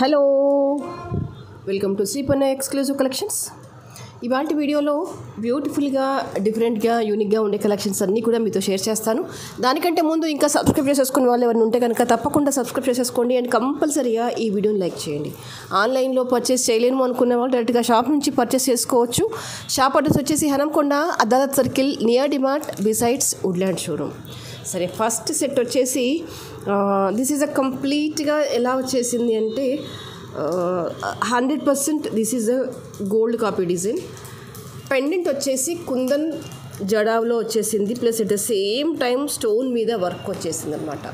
Hello, welcome to Sripanna exclusive collections. ఇవాటి వీడియోలో బ్యూటిఫుల్గా, డిఫరెంట్గా, యూనిక్గా ఉండే కలెక్షన్స్ అన్నీ కూడా మీతో షేర్ చేస్తాను. దానికంటే ముందు ఇంకా సబ్స్క్రైబ్ చేసేసుకునే వాళ్ళు ఎవరైనా ఉంటే కనుక తప్పకుండా సబ్స్క్రైబ్ చేసేసుకోండి అండ్ కంపల్సరీగా ఈ వీడియోని లైక్ చేయండి. ఆన్లైన్లో పర్చేస్ చేయలేము అనుకునే వాళ్ళు డైరెక్ట్గా షాప్ నుంచి పర్చేస్ చేసుకోవచ్చు. షాప్ అడ్రస్ వచ్చేసి Hanamkonda, Adalat circle, near DMart, besides Woodland showroom. సరే, ఫస్ట్ సెట్ వచ్చేసి దిస్ ఈజ్ అ కంప్లీట్గా ఎలా వచ్చేసింది అంటే 100% this is a gold copy design. Pendant వచ్చేసి కుందన్ జడావ్లో వచ్చేసింది, plus at the same time stone మీద వర్క్ వచ్చేసింది అనమాట.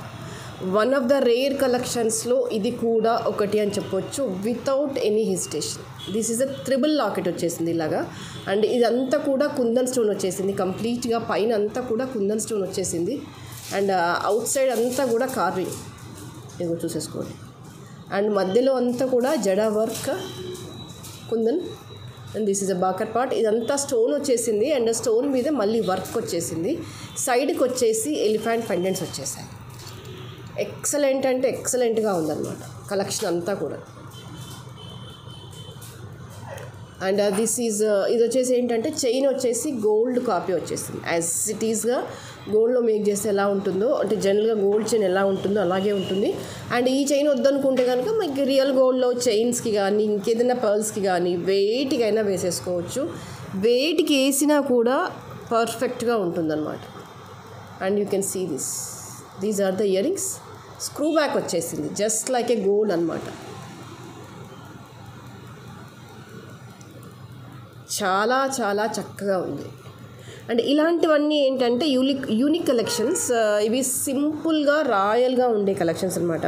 వన్ ఆఫ్ ద రేర్ కలెక్షన్స్లో ఇది కూడా ఒకటి అని చెప్పొచ్చు, without any hesitation. This is a triple locket వచ్చేసింది ఇలాగా. అండ్ ఇదంతా కూడా కుందన్ స్టోన్ వచ్చేసింది కంప్లీట్గా, పైన అంతా కూడా కుందన్ స్టోన్ వచ్చేసింది. అండ్ అవుట్ సైడ్ అంతా కూడా కార్వింగ్, ఇదిగో చూసేసుకోండి. అండ్ మధ్యలో అంతా కూడా జడా work kundan. And this is a backer part. ఇదంతా స్టోన్ వచ్చేసింది అండ్ స్టోన్ మీద మళ్ళీ వర్క్ వచ్చేసింది. సైడ్కి వచ్చేసి ఎలిఫెంట్ పెండెంట్స్ వచ్చేసాయి. ఎక్సలెంట్ అంటే ఎక్సలెంట్గా ఉందన్నమాట కలెక్షన్ అంతా కూడా. అండ్ ఇది వచ్చేసి ఏంటంటే చైన్ వచ్చేసి గోల్డ్ కాపీ వచ్చేసింది. యాజ్ ఇట్ ఈస్గా గోల్డ్లో మేక్ చేస్తే ఎలా ఉంటుందో, అంటే జనరల్గా గోల్డ్ చైన్ ఎలా ఉంటుందో అలాగే ఉంటుంది. అండ్ ఈ చైన్ వద్దనుకుంటే కనుక మీకు రియల్ గోల్డ్లో చైన్స్కి కానీ ఇంకేదైనా పర్ల్స్కి కానీ వెయిట్కైనా వేసేసుకోవచ్చు. వెయిట్కి వేసినా కూడా పర్ఫెక్ట్గా ఉంటుందన్నమాట. And you can see these are the earrings. Screw back వచ్చేసింది, జస్ట్ లైక్ ఏ గోల్డ్ అనమాట. చాలా చాలా చక్కగా ఉంది. అండ్ ఇలాంటివన్నీ ఏంటంటే యూనిక్ కలెక్షన్స్. ఇవి సింపుల్గా రాయల్గా ఉండే కలెక్షన్స్ అనమాట.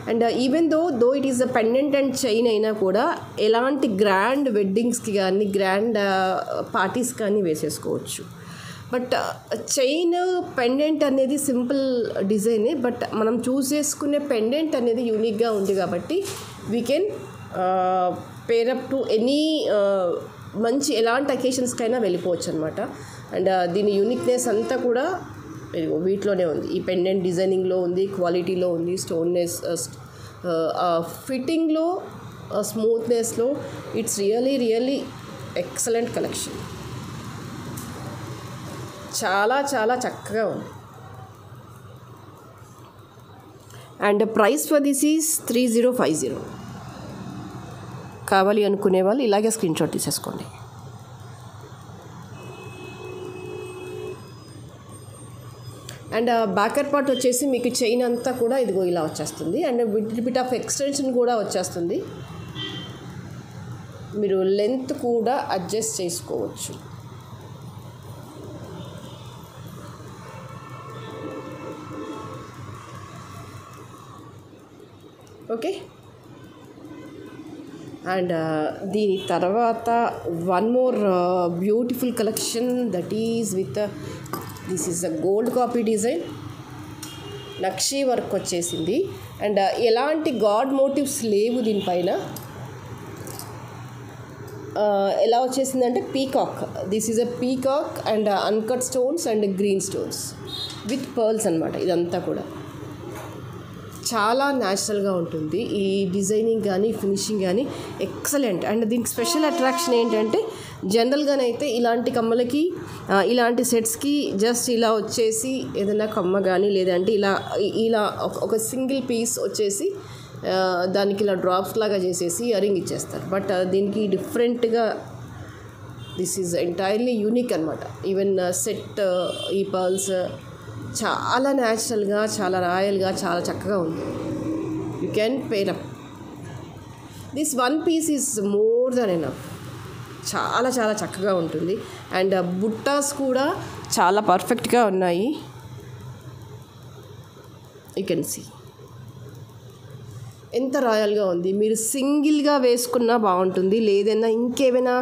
And even though it is a pendant and chain అయినా కూడా ఎలాంటి గ్రాండ్ వెడ్డింగ్స్కి కానీ గ్రాండ్ పార్టీస్ కానీ వేసేసుకోవచ్చు. బట్ చైన్ పెండెంట్ అనేది సింపుల్ డిజైనే, బట్ మనం చూస్ చేసుకునే పెండెంట్ అనేది యూనిక్గా ఉంది కాబట్టి we can pair up to any మంచి ఎలాంటి అకేషన్స్కైనా వెళ్ళిపోవచ్చు అనమాట. అండ్ దీని యూనిక్నెస్ అంతా కూడా వీటిలోనే ఉంది. ఈ పెండెంట్ డిజైనింగ్లో ఉంది, క్వాలిటీలో ఉంది, స్టోన్నెస్, ఫిట్టింగ్లో, స్మూత్నెస్లో. It's really excellent collection. చాలా చాలా చక్కగా ఉంది. And price for this is 3050. కావాలి అనుకునే వాళ్ళు ఇలాగే స్క్రీన్ షాట్ తీసేసుకోండి. అండ్ బ్యాకర్ పార్ట్ వచ్చేసి మీకు చైన్ అంతా కూడా ఇదిగో ఇలా వచ్చేస్తుంది. అండ్ బిట్ ఆఫ్ ఎక్స్టెన్షన్ కూడా వచ్చేస్తుంది. మీరు లెంత్ కూడా అడ్జస్ట్ చేసుకోవచ్చు. ఓకే. అండ్ దీని తర్వాత one more beautiful collection, that is with this is a gold copy design. Nakshi work వచ్చేసింది. అండ్ ఎలాంటి గాడ్ మోటివ్స్ లేవు దీనిపైన. ఎలా వచ్చేసిందంటే peacock. This is a peacock and uncut stones and green stones with pearls అనమాట. ఇదంతా కూడా చాలా న్యాచురల్గా ఉంటుంది. ఈ డిజైనింగ్ కానీ ఫినిషింగ్ కానీ ఎక్సలెంట్. అండ్ దీనికి స్పెషల్ అట్రాక్షన్ ఏంటంటే జనరల్గానైతే ఇలాంటి కమ్మలకి ఇలాంటి సెట్స్కి జస్ట్ ఇలా వచ్చేసి ఏదైనా కమ్మ కానీ లేదంటే ఇలా ఒక సింగిల్ పీస్ వచ్చేసి దానికి ఇలా డ్రాప్స్ లాగా చేసేసి ఇయర్ రింగ్ ఇచ్చేస్తారు. బట్ దీనికి డిఫరెంట్గా దిస్ ఈజ్ ఎంటైర్లీ యూనిక్ అనమాట. ఈవెన్ సెట్, ఈ పర్ల్స్ చాలా న్యాచురల్గా, చాలా రాయల్గా, చాలా చక్కగా ఉంది. You can pair up. This one piece is more than enough. చాలా చాలా చక్కగా ఉంటుంది. అండ్ బుట్టాస్ కూడా చాలా పర్ఫెక్ట్గా ఉన్నాయి. యూ కెన్ సీ ఎంత రాయల్గా ఉంది. మీరు సింగిల్గా వేసుకున్నా బాగుంటుంది, లేదన్నా ఇంకేమైనా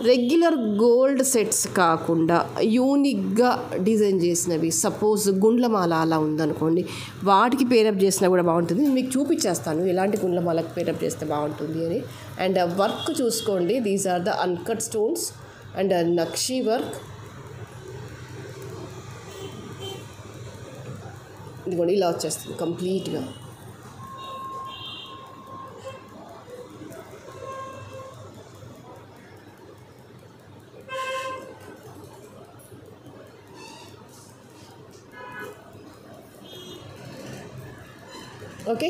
రెగ్యులర్ గోల్డ్ సెట్స్ కాకుండా యూనిక్గా డిజైన్ చేసినవి, సపోజ్ గుండ్లమాల అలా ఉందనుకోండి, వాటికి పేరప్ చేసినా కూడా బాగుంటుంది. మీకు చూపించేస్తాను ఎలాంటి గుండ్లమాలకు పేరప్ చేస్తే బాగుంటుంది అని. అండ్ వర్క్ చూసుకోండి, these are the uncut stones and నక్షీ వర్క్. ఇదిగోండి ఇలా వచ్చేస్తుంది కంప్లీట్గా. ఓకే,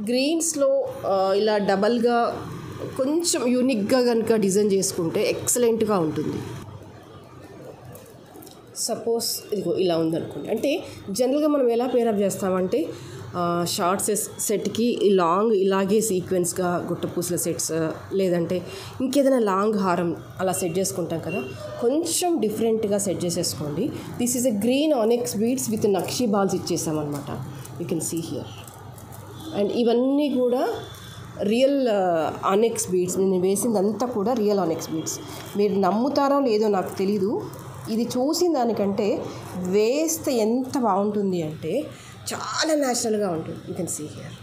గ్రీన్స్లో ఇలా డబల్గా కొంచెం యూనిక్గా కనుక డిజైన్ చేసుకుంటే ఎక్సలెంట్గా ఉంటుంది. సపోజ్ ఇదిగో ఇలా ఉందనుకోండి, అంటే జనరల్గా మనం ఎలా పేరప్ చేస్తామంటే షార్ట్ సెట్కి లాంగ్ ఇలాగే సీక్వెన్స్గా గుట్టపూసల సెట్స్, లేదంటే ఇంకేదైనా లాంగ్ హారం అలా సెట్ చేసుకుంటాం కదా, కొంచెం డిఫరెంట్గా సెట్ చేసేసుకోండి. This is a green onyx beads with nakshi balls ఇచ్చేసామన్నమాట. You can see here. And ఇవన్నీ కూడా రియల్ ఆనెక్స్ బీడ్స్. నేను వేసిందంతా కూడా రియల్ ఆనెక్స్ బీడ్స్. మీరు నమ్ముతారో లేదో నాకు తెలీదు, ఇది చూసిన దానికంటే వేస్తే ఎంత బాగుంటుంది అంటే చాలా న్యాచురల్గా ఉంటుంది. You can see here.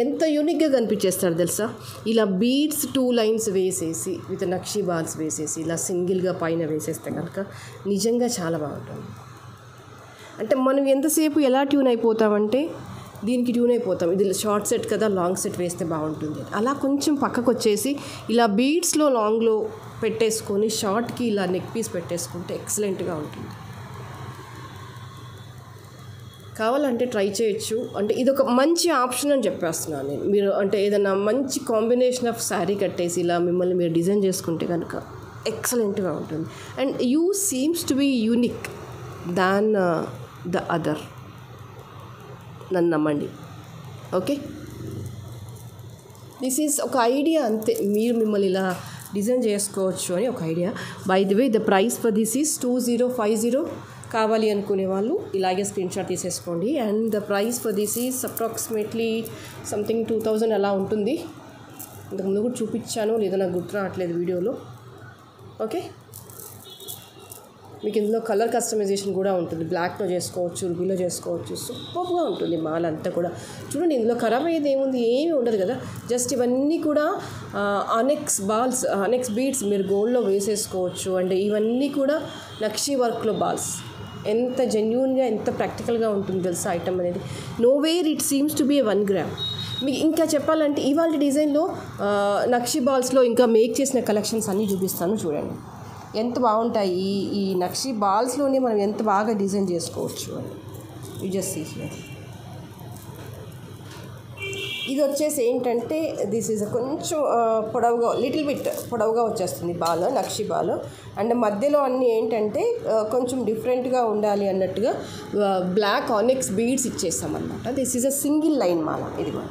ఎంత యూనిక్గా కనిపించేస్తారు తెలుసా. ఇలా బీడ్స్ 2 లైన్స్ వేసేసి విత్ నక్షీ బాల్స్ వేసేసి ఇలా సింగిల్గా పైన వేసేస్తే కనుక నిజంగా చాలా బాగుంటుంది. అంటే మనం ఎంతసేపు ఎలా ట్యూన్ అయిపోతామంటే దీనికి ట్యూన్ అయిపోతాం, ఇది షార్ట్ సెట్ కదా లాంగ్ సెట్ వేస్తే బాగుంటుంది, అలా కొంచెం పక్కకు వచ్చేసి ఇలా బీడ్స్లో లాంగ్లో పెట్టేసుకొని షార్ట్కి ఇలా నెక్ పీస్ పెట్టేసుకుంటే ఎక్సలెంట్గా ఉంటుంది. కావాలంటే ట్రై చేయొచ్చు. అంటే ఇది ఒక మంచి ఆప్షన్ అని చెప్పేస్తున్నాను నేను. మీరు అంటే ఏదైనా మంచి కాంబినేషన్ ఆఫ్ శారీ కట్టేసి ఇలా మిమ్మల్ని మీరు డిజైన్ చేసుకుంటే కనుక ఎక్సలెంట్గా ఉంటుంది. And you seems to be unique than the other. నన్ను నమ్మండి. ఓకే, దిస్ ఈజ్ ఒక ఐడియా అంతే. మీరు మిమ్మల్ని ఇలా డిజైన్ చేసుకోవచ్చు అని ఒక idea. By the way the price for this is 2050. కావాలి అనుకునే వాళ్ళు ఇలాగే స్క్రీన్ షాట్ తీసేసుకోండి. And the price for this is approximately something 2000 అలా ఉంటుంది. ఇంతకుముందు కూడా చూపించాను, లేదా నాకు గుర్తు రావట్లేదు వీడియోలో. ఓకే, మీకు ఇందులో కలర్ కస్టమైజేషన్ కూడా ఉంటుంది. బ్లాక్లో చేసుకోవచ్చు, రుబీలో చేసుకోవచ్చు. సూపర్గా ఉంటుంది మాల్ అంతా కూడా. చూడండి, ఇందులో ఖరాబ్ అయ్యేది ఏముంది, ఏమీ ఉండదు కదా. జస్ట్ ఇవన్నీ కూడా ఆనెక్స్ బాల్స్, ఆనెక్స్ బీడ్స్ మీరు గోల్డ్లో వేసేసుకోవచ్చు. అండ్ ఇవన్నీ కూడా నక్షీ వర్క్లో బాల్స్. ఎంత జెన్యూన్గా, ఎంత ప్రాక్టికల్గా ఉంటుంది తెలుసా ఐటమ్ అనేది. Now here it seems to be 1 gram. మీకు ఇంకా చెప్పాలంటే ఇవాళ డిజైన్లో నక్షీ బాల్స్లో ఇంకా మేక్ చేసిన కలెక్షన్స్ అన్నీ చూపిస్తాను. చూడండి ఎంత బాగుంటాయి. ఈ నక్షీ బాల్స్లోనే మనం ఎంత బాగా డిజైన్ చేసుకోవచ్చు అని. You just see here. ఇది వచ్చేసి ఏంటంటే దిస్ ఈజ్ కొంచెం పొడవుగా, లిటిల్ బిట్ పొడవుగా వచ్చేస్తుంది బాల్, నక్షీ బాల్. అండ్ మధ్యలో అన్నీ ఏంటంటే కొంచెం డిఫరెంట్గా ఉండాలి అన్నట్టుగా బ్లాక్ ఆనెక్స్ బీడ్స్ ఇచ్చేస్తామన్నమాట. This is a single line మాల. ఇది మనం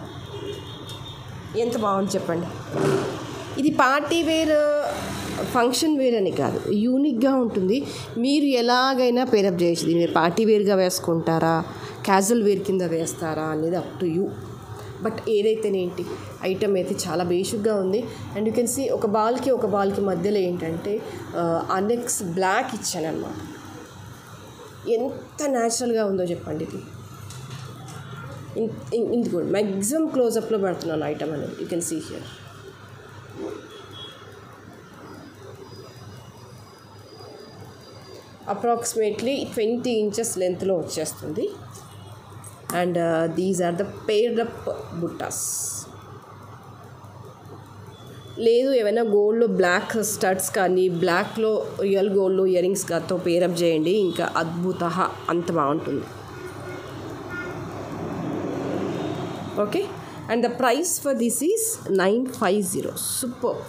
ఎంత బాగుంది చెప్పండి. ఇది పార్టీ వేర్, ఫంక్షన్ వేర్ అని కాదు, యూనిక్గా ఉంటుంది. మీరు ఎలాగైనా పేరప్ చేయొచ్చు. మీరు పార్టీ వేర్గా వేసుకుంటారా, క్యాజువల్ వేర్ కింద వేస్తారా అనేది అప్ టు యూ. బట్ ఏదైతేనేంటి ఐటమ్ అయితే చాలా బేసిక్గా ఉంది. అండ్ యూ కెన్ సీ ఒక బాల్కి మధ్యలో ఏంటంటే ఆనెక్స్ బ్లాక్ ఇచ్చాను అనమాట. ఎంత న్యాచురల్గా ఉందో చెప్పండి. ఇది కూడా మ్యాక్సిమం క్లోజప్లో పెడుతున్నాను ఐటమ్ అనేది. You can see here. Approximately 20 inches లెంత్లో వచ్చేస్తుంది. And these are the paired up బుట్టాస్. లేదు ఏమైనా గోల్డ్లో బ్లాక్ స్టడ్స్ కానీ, బ్లాక్లో రియల్ గోల్డ్లో ఇయర్ రింగ్స్ గాతో పేరప్ చేయండి, ఇంకా అద్భుత, అంత బాగుంటుంది. Okay, and the price for this is 950. Super,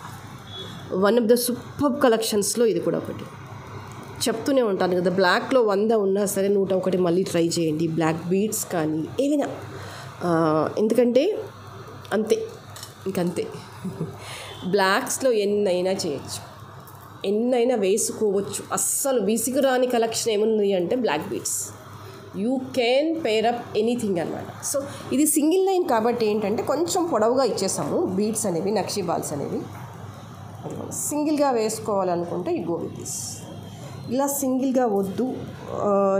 one of the super కలెక్షన్స్లో ఇది కూడా ఒకటి. చెప్తూనే ఉంటాను కదా, బ్లాక్లో 100 ఉన్నా సరే 101 మళ్ళీ ట్రై చేయండి. బ్లాక్ బీడ్స్ కానీ ఏవైనా, ఎందుకంటే అంతే, ఇంకంతే. బ్లాక్స్లో ఎన్నైనా చేయొచ్చు, ఎన్నైనా వేసుకోవచ్చు. అస్సలు విసిగురాని కలెక్షన్ ఏముంది అంటే black beads. You can pair up anything అనమాట. సో ఇది సింగిల్ లైన్ కాబట్టి ఏంటంటే కొంచెం పొడవుగా ఇచ్చేసాము బీడ్స్ అనేవి, నక్షీ బాల్స్ అనేవి. సింగిల్గా వేసుకోవాలనుకుంటే యూ గో విత్ దిస్. ఇలా సింగిల్గా వద్దు,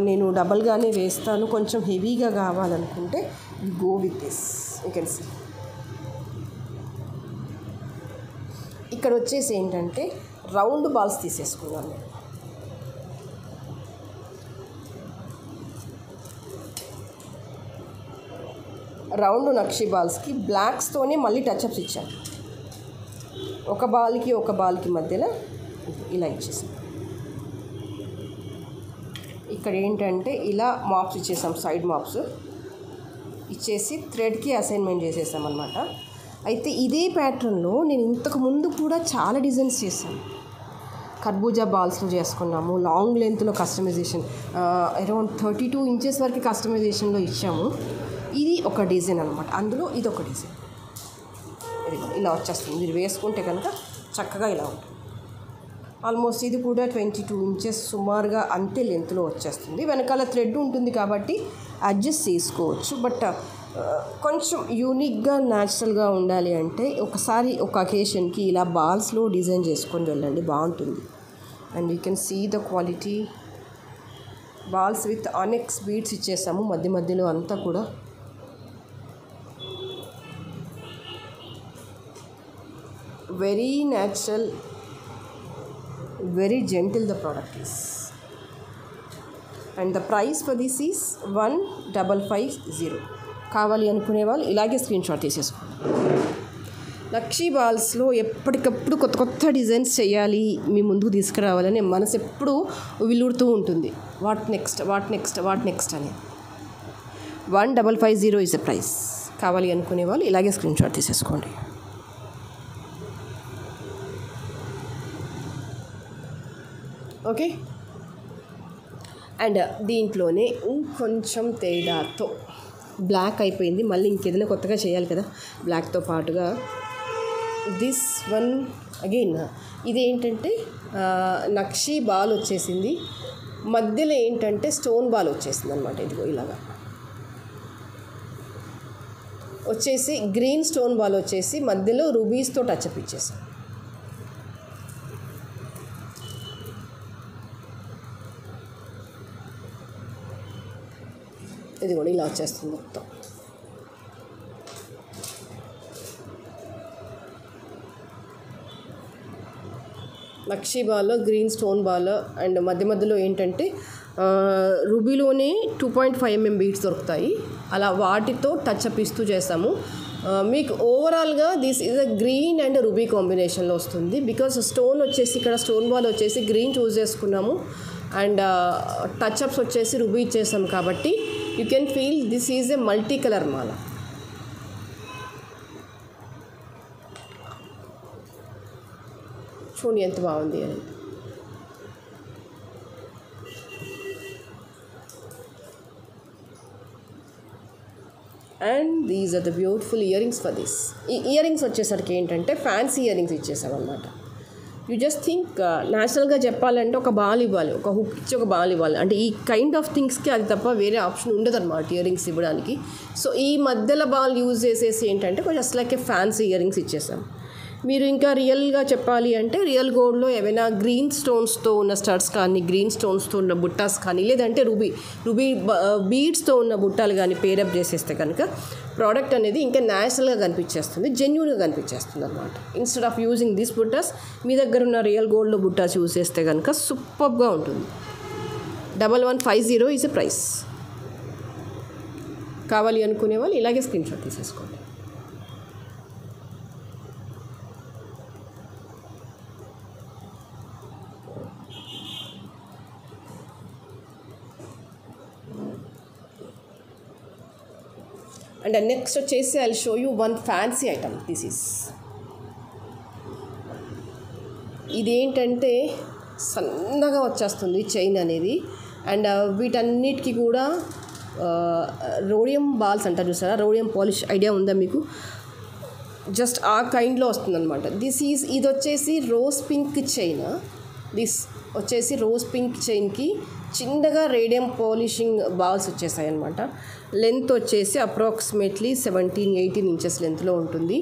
నేను డబల్గానే వేస్తాను, కొంచెం హెవీగా కావాలనుకుంటే you go with this. You can see. ఇక్కడ వచ్చేసి ఏంటంటే రౌండ్ బాల్స్ తీసేసుకున్నాను నేను. రౌండ్ నక్షీ బాల్స్కి బ్లాక్స్తోనే మళ్ళీ టచ్అప్స్ ఇచ్చాను. ఒక బాల్కి మధ్యలో ఇలా ఇచ్చేసాను. ఇక్కడ ఏంటంటే ఇలా మాప్స్ ఇచ్చేసాం, సైడ్ మాప్స్ ఇచ్చేసి థ్రెడ్కి అసైన్మెంట్ చేసేసాం అనమాట. అయితే ఇదే ప్యాటర్న్లో నేను ఇంతకు ముందు కూడా చాలా డిజైన్స్ చేశాను. కర్బూజా బాల్స్లో చేసుకున్నాము, లాంగ్ లెంత్లో కస్టమైజేషన్, అరౌండ్ 32 ఇంచెస్ వరకు కస్టమైజేషన్లో ఇచ్చాము. ఇది ఒక డిజైన్ అనమాట, అందులో ఇది ఒక డిజైన్. ఇలా వచ్చేస్తుంది, మీరు వేసుకుంటే కనుక చక్కగా ఇలా ఉంటుంది. ఆల్మోస్ట్ ఇది కూడా 22 ఇంచెస్ సుమారుగా అంతే లెంత్లో వచ్చేస్తుంది. వెనకాల థ్రెడ్ ఉంటుంది కాబట్టి అడ్జస్ట్ చేసుకోవచ్చు. బట్ కొంచెం యూనిక్గా న్యాచురల్గా ఉండాలి అంటే ఒకసారి ఒక అకేషన్కి ఇలా బాల్స్లో డిజైన్ చేసుకొని వెళ్ళండి, బాగుంటుంది. And you can see the quality. Balls with onyx beads ఇచ్చేసాము మధ్య మధ్యలో అంతా కూడా. Very natural, very gentle the product is. And the price for this is 1550. కావాలి అనుకునే వాళ్ళు ఇలాగే స్క్రీన్ షాట్ తీసేసుకోండి. లక్షీ బాల్స్లో ఎప్పటికప్పుడు కొత్త కొత్త డిజైన్స్ చేయాలి, మీ ముందుకు తీసుకురావాలని మనసు ఎప్పుడూ విల్లుడుతూ ఉంటుంది. వాట్ నెక్స్ట్ అని. 1550 ఈజ్ ద ప్రైస్. కావాలి అనుకునే వాళ్ళు ఇలాగే స్క్రీన్ షాట్ తీసేసుకోండి. ఓకే. అండ్ దీంట్లోనే ఇంకొంచెం తేడాతో బ్లాక్ అయిపోయింది, మళ్ళీ ఇంకేదైనా కొత్తగా చేయాలి కదా బ్లాక్తో పాటుగా. దిస్ వన్ అగైన్ ఇదేంటంటే నక్షీ బాల్ వచ్చేసింది, మధ్యలో ఏంటంటే స్టోన్ బాల్ వచ్చేసింది అనమాట. ఇదిగో ఇలాగా వచ్చేసి గ్రీన్ స్టోన్ బాల్ వచ్చేసి మధ్యలో రూబీస్తో టచ్అప్ ఇచ్చేసాం. ఇది కూడా ఇలా వచ్చేస్తుంది మొత్తం. లక్షీ ball, green stone ball, and మధ్య మధ్యలో ఏంటంటే రూబీలోనే 2.5 mm బీడ్స్ దొరుకుతాయి. అలా వాటితో టచ్అప్ ఇస్తూ చేస్తాము. మీకు ఓవరాల్గా this is a green and ruby కాంబినేషన్లో వస్తుంది. బికాస్ స్టోన్ వచ్చేసి ఇక్కడ స్టోన్ బాల్ వచ్చేసి గ్రీన్ చూస్ చేసుకున్నాము, అండ్ టచ్అప్స్ వచ్చేసి రూబీ ఇచ్చేసాం కాబట్టి you can feel this is a multi colour మాల. చూడండి ఎంత బాగుంది అని. And these are the beautiful earrings for this. ఈ ఇయర్ రింగ్స్ వచ్చేసరికి ఏంటంటే ఫ్యాన్సీ ఇయర్ రింగ్స్ ఇచ్చేసామన్నమాట. యూ జస్ట్ థింక్ న్యాచురల్గా చెప్పాలంటే ఒక బాల్ ఇవ్వాలి, ఒక హుక్ ఇచ్చి ఒక బాల్ ఇవ్వాలి అంటే ఈ కైండ్ ఆఫ్ థింగ్స్కి అది తప్ప వేరే ఆప్షన్ ఉండదు అనమాట ఇయర్ రింగ్స్ ఇవ్వడానికి. సో ఈ మధ్యలో బాల్ యూజ్ చేసేసి ఏంటంటే కొంచెం జస్ట్ లైక్ ఏ ఫ్యాన్సీ ఇయర్ రింగ్స్ ఇచ్చేసాం. మీరు ఇంకా రియల్గా చెప్పాలి అంటే రియల్ గోల్డ్లో ఏవైనా గ్రీన్ స్టోన్స్తో ఉన్న స్టడ్స్ కానీ, గ్రీన్ స్టోన్స్తో ఉన్న బుట్టాస్ కానీ, లేదంటే రూబీ బీడ్స్తో ఉన్న బుట్టాలు కానీ పేరప్ చేసేస్తే కనుక ప్రోడక్ట్ అనేది ఇంకా న్యాచురల్గా కనిపించేస్తుంది, జెన్యూన్గా కనిపించేస్తుంది అనమాట. ఇన్స్టెడ్ ఆఫ్ యూజింగ్ దిస్ బుట్టాస్ మీ దగ్గర ఉన్న రియల్ గోల్డ్లో బుట్టాస్ యూజ్ చేస్తే కనుక సూపర్గా ఉంటుంది. 1150 ఈజ్ ఎ ప్రైస్. కావాలి అనుకునే వాళ్ళు ఇలాగే స్క్రీన్ షాట్ తీసేసుకోండి. అండ్ నెక్స్ట్ వచ్చేసి I will show you one fancy item. This is ఇదేంటంటే సన్నగా వచ్చేస్తుంది చైన్ అనేది. అండ్ వీటన్నిటికీ కూడా రోడియం బాల్స్ అంటారు చూసారా, రోడియం పాలిష్ ఐడియా ఉందా మీకు? జస్ట్ ఆ కైండ్లో వస్తుందన్నమాట. ఇది వచ్చేసి రోజ్ పింక్ చైన్. దిస్ వచ్చేసి రోజ్ పింక్ చైన్కి చిన్నగా రేడియం పాలిషింగ్ బాల్స్ వచ్చేసాయి అనమాట. లెంత్ వచ్చేసి అప్రాక్సిమేట్లీ 17-18 ఇంచెస్ లెంత్లో ఉంటుంది.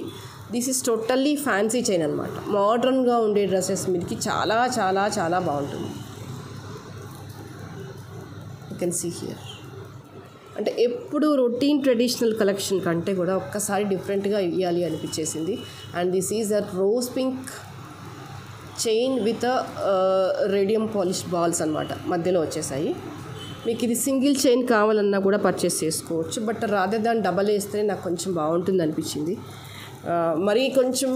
This is totally fancy chain అనమాట. మోడర్న్గా ఉండే డ్రెస్సెస్ మీదకి చాలా చాలా చాలా బాగుంటుంది. You can see here. అంటే ఎప్పుడు రొటీన్ ట్రెడిషనల్ కలెక్షన్ కంటే కూడా ఒక్కసారి డిఫరెంట్గా ఇవ్వాలి అనిపించేసింది. And this is a rose pink chain with radium polish balls అనమాట మధ్యలో వచ్చేసాయి. మీకు ఇది సింగిల్ చైన్ కావాలన్నా కూడా పర్చేస్ చేసుకోవచ్చు. బట్ రాదర్ దాన్ డబల్ వేస్తే నాకు కొంచెం బాగుంటుంది అనిపించింది. మరి కొంచెం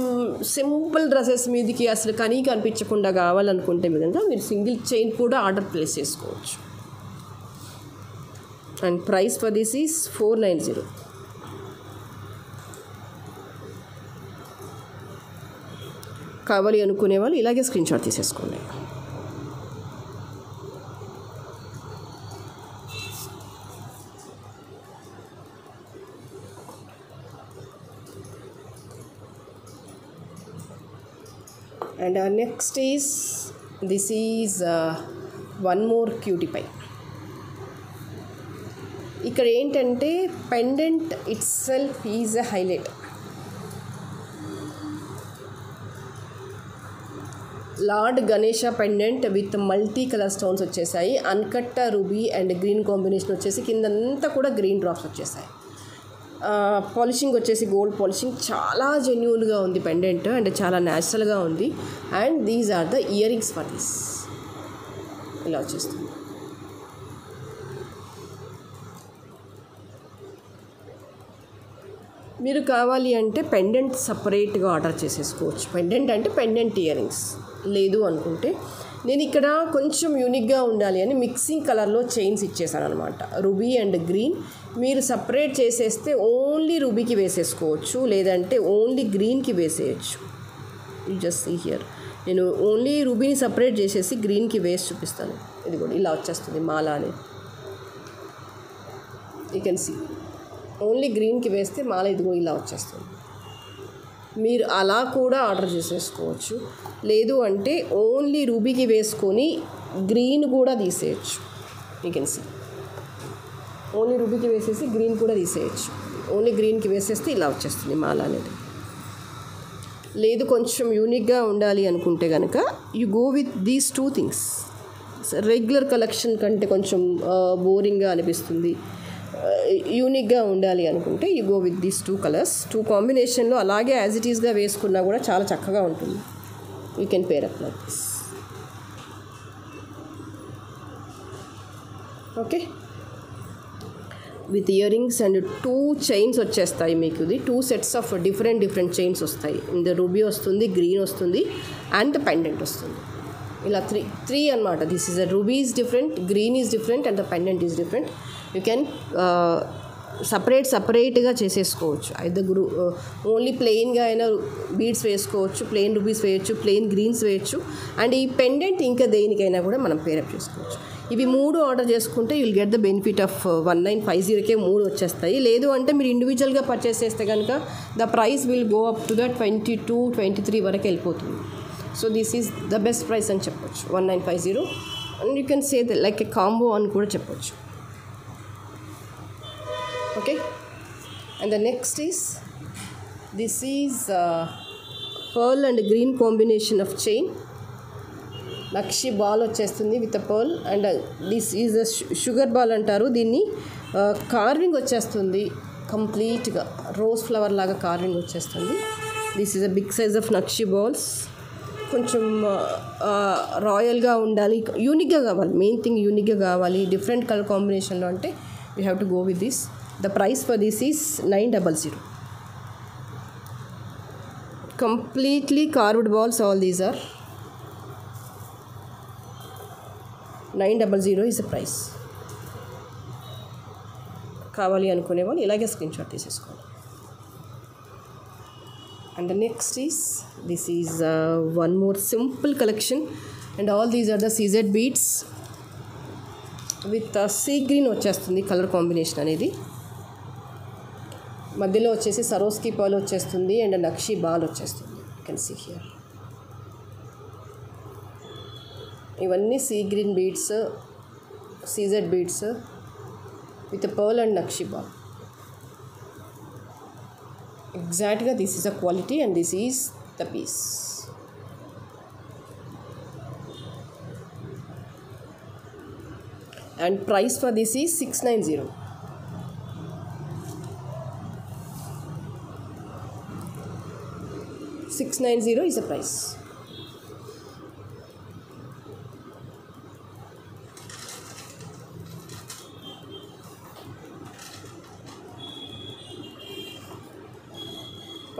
సింపుల్ డ్రెస్సెస్ మీదకి అసలు కనీకి అనిపించకుండా కావాలనుకుంటే కనుక మీరు సింగిల్ చైన్ కూడా ఆర్డర్ ప్లేస్ చేసుకోవచ్చు. And price for this is 490. కావాలి అనుకునే వాళ్ళు ఇలాగే స్క్రీన్ షాట్ తీసేసుకోండి. And next is, this is one more cutie pie. ఇక్కడ ఏంటంటే pendant itself is a highlight. Lord Ganesha pendant with multi colour stones వచ్చేసాయి. Uncut ruby and green combination వచ్చేసి కిందంతా కూడా గ్రీన్ డ్రాప్స్ వచ్చేసాయి. పాలిషింగ్ వచ్చేసి gold polishing, చాలా జెన్యూన్గా ఉంది పెండెంట్ అండ్ చాలా న్యాచురల్గా ఉంది. And these are the earrings for this. ఇలా వచ్చేస్తుంది. మీరు కావాలి అంటే పెండెంట్ సపరేట్గా ఆర్డర్ చేసేసుకోవచ్చు. పెండెంట్ అంటే పెండెంట్ ఇయర్ రింగ్స్. లేదు అనుకుంటే నేను ఇక్కడ కొంచెం యూనిక్గా ఉండాలి అని మిక్సింగ్ కలర్లో చైన్స్ ఇచ్చేసాను అనమాట. రూబీ అండ్ గ్రీన్ మీరు సపరేట్ చేసేస్తే ఓన్లీ రూబీకి వేసేసుకోవచ్చు, లేదంటే ఓన్లీ గ్రీన్కి వేసేయచ్చు. యూ జస్ట్ సీ హియర్, నేను ఓన్లీ రూబీని సపరేట్ చేసేసి గ్రీన్కి వేసి చూపిస్తాను. ఇది కూడా ఇలా వచ్చేస్తుంది మాల అనేది. యూ కెన్ సీ ఓన్లీ గ్రీన్కి వేస్తే మాల ఇదిగో ఇలా వచ్చేస్తుంది. మీరు అలా కూడా ఆర్డర్ చేసేసుకోవచ్చు. లేదు అంటే ఓన్లీ రూబీకి వేసుకొని గ్రీన్ కూడా తీసేయచ్చు. యూ కెన్ సీ ఓన్లీ రూబీకి వేసేసి గ్రీన్ కూడా తీసేయచ్చు. ఓన్లీ గ్రీన్కి వేసేస్తే ఇలా వచ్చేస్తుంది మాల అనేది. లేదు కొంచెం యూనిక్గా ఉండాలి అనుకుంటే కనుక you go with these two things. Regular collection కంటే కొంచెం బోరింగ్గా అనిపిస్తుంది, యూనిక్గా ఉండాలి అనుకుంటే you go with these two colours. Two కాంబినేషన్లో అలాగే యాజ్ ఇట్ ఈస్గా వేసుకున్నా కూడా చాలా చక్కగా ఉంటుంది. You can pair up like this. Okay, with ear rings and 2 chains వచ్చేస్తాయి మీకు. ఇది 2 sets ఆఫ్ డిఫరెంట్ చైన్స్ వస్తాయి. ఇంద రూబీ వస్తుంది, గ్రీన్ వస్తుంది అండ్ పెండెంట్ వస్తుంది. ఇలా త్రీ అనమాట. This is a ruby is different, green is different and the pendant is different. You can సపరేట్గా చేసేసుకోవచ్చు. అయితే ఓన్లీ ప్లెయిన్గా అయినా బీడ్స్ వేసుకోవచ్చు, ప్లెయిన్ రూబీస్ వేయచ్చు, ప్లెయిన్ గ్రీన్స్ వేయచ్చు. అండ్ ఈ పెండెంట్ ఇంకా దేనికైనా కూడా మనం పేరప్ చేసుకోవచ్చు. ఇవి 3 ఆర్డర్ చేసుకుంటే you'll get the benefit of 1950కే 3 వచ్చేస్తాయి. లేదు అంటే మీరు ఇండివిజువల్గా పర్చేస్ చేస్తే కనుక the price will go up to the 22-23 వరకు వెళ్ళిపోతుంది. So this is the best price అని చెప్పొచ్చు, 1950. And you can say the like a combo అని కూడా చెప్పొచ్చు. Okay, and the next is, this is pearl and green combination of chain. Nakshi ball వచ్చేస్తుంది with a pearl and this is a sugar ball అంటారు దీన్ని. Carving వచ్చేస్తుంది కంప్లీట్గా, rose flower లాగా carving వచ్చేస్తుంది. This is a big size of నక్షి balls. కొంచెం రాయల్గా ఉండాలి, యూనిక్గా కావాలి. మెయిన్ థింగ్ యూనిక్గా కావాలి, డిఫరెంట్ కలర్ కాంబినేషన్లో అంటే you have to go with this. The price for this is 900. Completely carved balls, all these are 900 is the price. కావాలి అనుకునే వాళ్ళు ఇలాగే స్క్రీన్ షాట్ తీసేసుకోండి. And the next is, this is one more simple collection and all these are the CZ beads with sea green వచ్చేస్తుంది colour combination అనేది. మధ్యలో వచ్చేసి Swarovski pearl వచ్చేస్తుంది అండ్ నక్షి బాల్ వచ్చేస్తుంది. You can see here. ఇవన్నీ sea green beads, CZ beads with a pearl and నక్షి బాల్. Exactly, this is a quality and this is the piece. And price for this is 690. $690 is the price.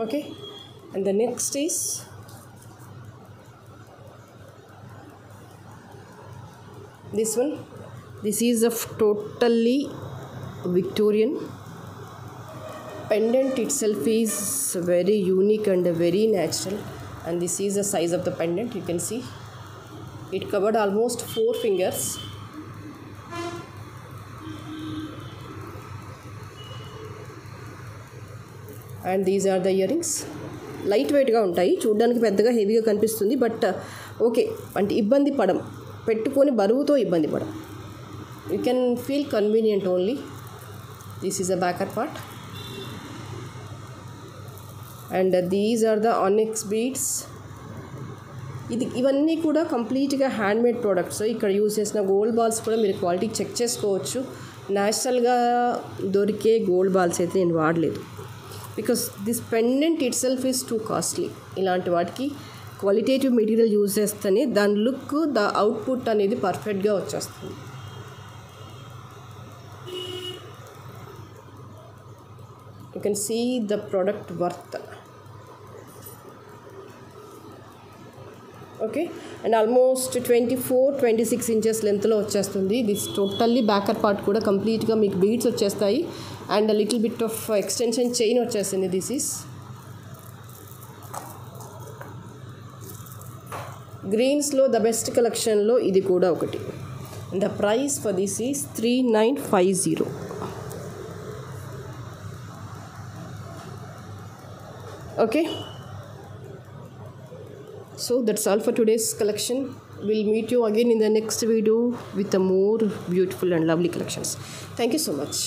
Okay, and the next is this one. This is a totally Victorian. Pendant itself is very unique and very natural, and this is the size of the pendant. You can see it covered almost 4 fingers. And these are the earrings. Light వెయిట్గా ఉంటాయి, చూడడానికి పెద్దగా హెవీగా కనిపిస్తుంది, but okay అంటే ఇబ్బంది పడం, పెట్టుకొని బరువుతో ఇబ్బంది పడం. You can feel convenient only. This is a backer part. And these are the onyx beads. ఇవన్నీ కూడా కంప్లీట్గా హ్యాండ్మేడ్ ప్రోడక్ట్స్. ఇక్కడ యూజ్ చేసిన గోల్డ్ బాల్స్ కూడా మీరు క్వాలిటీ చెక్ చేసుకోవచ్చు. న్యాచురల్గా దొరికే గోల్డ్ బాల్స్ అయితే నేను వాడలేదు, because this pendant itself is too costly. ఇలాంటి వాటికి క్వాలిటేటివ్ మెటీరియల్ యూజ్ చేస్తేనే దాని లుక్, ద అవుట్పుట్ అనేది పర్ఫెక్ట్గా వచ్చేస్తుంది. You can see the product worth. Okay, and almost 24-26 inches లెంత్లో వచ్చేస్తుంది. దిస్ టోటల్లీ బ్యాకర్ పార్ట్ కూడా కంప్లీట్గా మీకు బీడ్స్ వచ్చేస్తాయి, and little bit of extension chain వచ్చేసింది. దిస్ ఈస్ గ్రీన్స్లో ద బెస్ట్ కలెక్షన్లో ఇది కూడా ఒకటి. And the price for this is 3950. Okay, so that's all for today's collection. We'll meet you again in the next video with a more beautiful and lovely collections. Thank you so much.